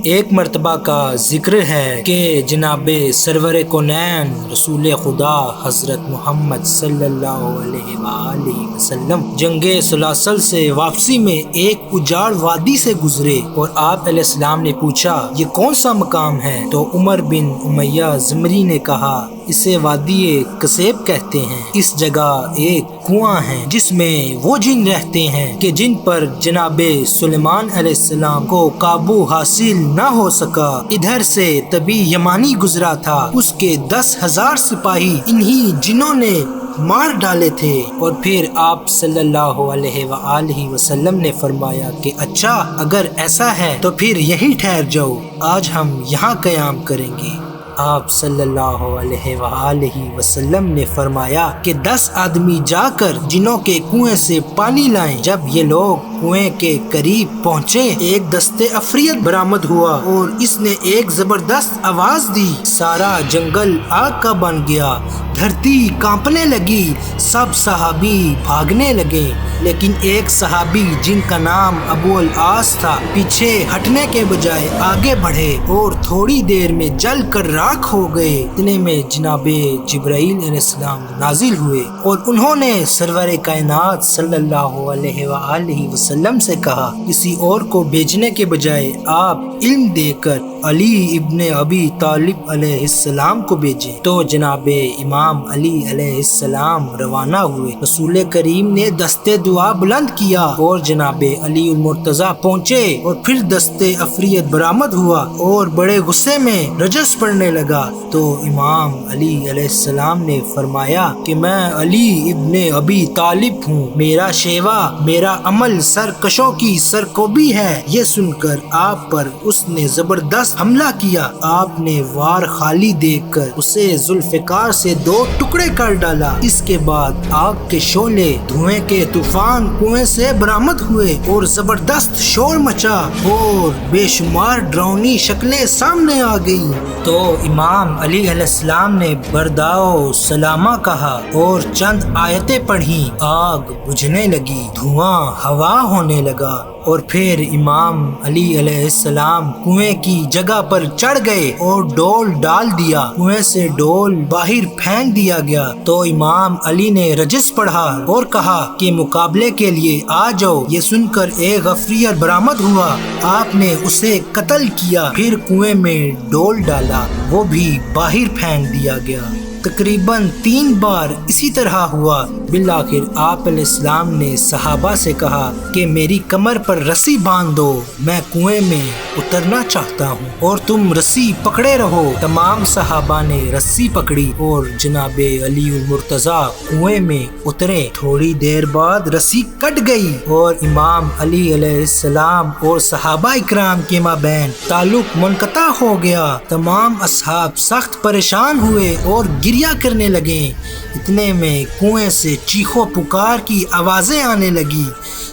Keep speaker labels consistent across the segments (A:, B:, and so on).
A: ایک مرتبہ کا ذکر ہے کہ جناب سرور کونین رسول خدا حضرت محمد صلی اللہ علیہ وآلہ وسلم جنگ سلاسل سے واپسی میں ایک اجاڑ وادی سے گزرے اور آپ علیہ السلام نے پوچھا یہ کون سا مقام ہے؟ تو عمر بن امیہ زمری نے کہا اسے وادی کسیب کہتے ہیں۔ اس جگہ ایک کنواں ہے جس میں وہ جن رہتے ہیں کہ جن پر جناب سلیمان علیہ السلام کو قابو حاصل نہ ہو سکا۔ ادھر سے طبی یمانی گزرا تھا، اس کے 10,000 سپاہی انہی جنوں نے مار ڈالے تھے۔ اور پھر آپ صلی اللہ علیہ وآلہ وسلم نے فرمایا کہ اچھا اگر ایسا ہے تو پھر یہیں ٹھہر جاؤ، آج ہم یہاں قیام کریں گے۔ آپ صلی اللہ علیہ وآلہ وسلم نے فرمایا کہ 10 آدمی جا کر جنوں کے کنویں سے پانی لائیں۔ جب یہ لوگ کنویں کے قریب پہنچے ایک دست عفریت برآمد ہوا اور اس نے ایک زبردست آواز دی، سارا جنگل آگ کا بن گیا، دھرتی کانپنے لگی، سب صحابی بھاگنے لگے، لیکن ایک صحابی جن کا نام ابو العاص تھا پیچھے ہٹنے کے بجائے آگے بڑھے اور تھوڑی دیر میں جل کر راکھ ہو گئے۔ اتنے میں جناب جبرائیل علیہ السلام نازل ہوئے اور انہوں نے سرور کائنات صلی اللہ علیہ وآلہ وسلم سے کہا کسی اور کو بھیجنے کے بجائے آپ علم دے کر علی ابن ابی طالب علیہ السلام کو بھیجیں۔ تو جناب امام علی علیہ السلام روانہ ہوئے۔ رسول کریم نے دستے دعا بلند کیا اور جناب علی المرتضیٰ پہنچے اور پھر دستے عفریت برآمد ہوا اور بڑے غصے میں رجس پڑنے لگا۔ تو امام علی علیہ السلام نے فرمایا کہ میں علی ابن ابی طالب ہوں، میرا شیوا میرا عمل سرکشوں کی سرکوبی ہے۔ یہ سن کر آپ پر اس نے زبردست حملہ کیا۔ آپ نے وار خالی دیکھ کر اسے ذوالفقار سے 2 ٹکڑے کر ڈالا۔ اس کے بعد آگ کے شعلے دھوئیں کے طوفان کنویں سے برآمد ہوئے اور زبردست شور مچا اور بے شمار ڈراؤنی شکلیں سامنے آ گئی۔ تو امام علی علیہ السلام نے برداؤ سلامہ کہا اور چند آیتیں پڑھی، آگ بجھنے لگی، دھواں ہوا ہونے لگا اور پھر امام علی علیہ السلام کنویں کی جگہ پر چڑھ گئے اور ڈول ڈال دیا، کنویں سے ڈول باہر پھینک دیا گیا۔ تو امام علی نے رجس پڑھا اور کہا کہ مقابلے کے لیے آ جاؤ۔ یہ سن کر ایک عفریت برآمد ہوا، آپ نے اسے قتل کیا، پھر کنویں میں ڈول ڈالا، وہ بھی باہر پھینک دیا گیا۔ تقریباً 3 بار اسی طرح ہوا۔ بالآخر آپ علیہ السلام نے صحابہ سے کہا کہ میری کمر پر رسی باندھ دو، میں کنویں میں اترنا چاہتا ہوں اور تم رسی پکڑے رہو۔ تمام صحابہ نے رسی پکڑی اور جناب علی المرتضیٰ کنویں میں اترے۔ تھوڑی دیر بعد رسی کٹ گئی اور امام علی علیہ السلام اور صحابہ اکرام کے مابین تعلق منقطع ہو گیا۔ تمام اصحاب سخت پریشان ہوئے اور گریہ کرنے لگے۔ اتنے میں کنویں سے چیخو پکار کی آوازیں آنے لگی۔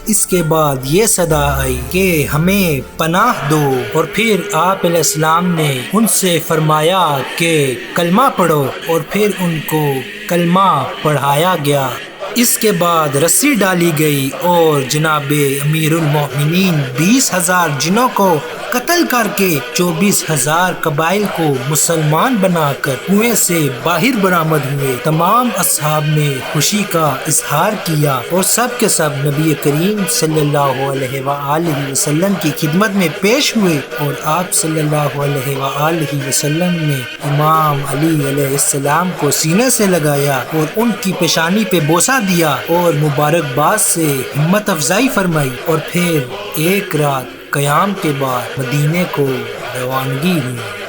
A: اس کے بعد یہ صدا آئی کہ ہمیں پناہ دو، اور پھر آپ علیہ السلام نے ان سے فرمایا کہ کلمہ پڑھو، اور پھر ان کو کلمہ پڑھایا گیا۔ اس کے بعد رسی ڈالی گئی اور جناب امیر المومنین 20,000 جنوں کو قتل کر کے 24,000 قبائل کو مسلمان بنا کر کنویں سے باہر برآمد ہوئے۔ تمام اصحاب نے خوشی کا اظہار کیا اور سب کے سب نبی کریم صلی اللہ علیہ وآلہ وسلم کی خدمت میں پیش ہوئے، اور آپ صلی اللہ علیہ وآلہ وسلم نے امام علی علیہ السلام کو سینے سے لگایا اور ان کی پیشانی پہ بوسہ دیا اور مبارکباد سے ہمت افزائی فرمائی، اور پھر ایک رات قیام کے بعد مدینے کو روانگی ہوئی۔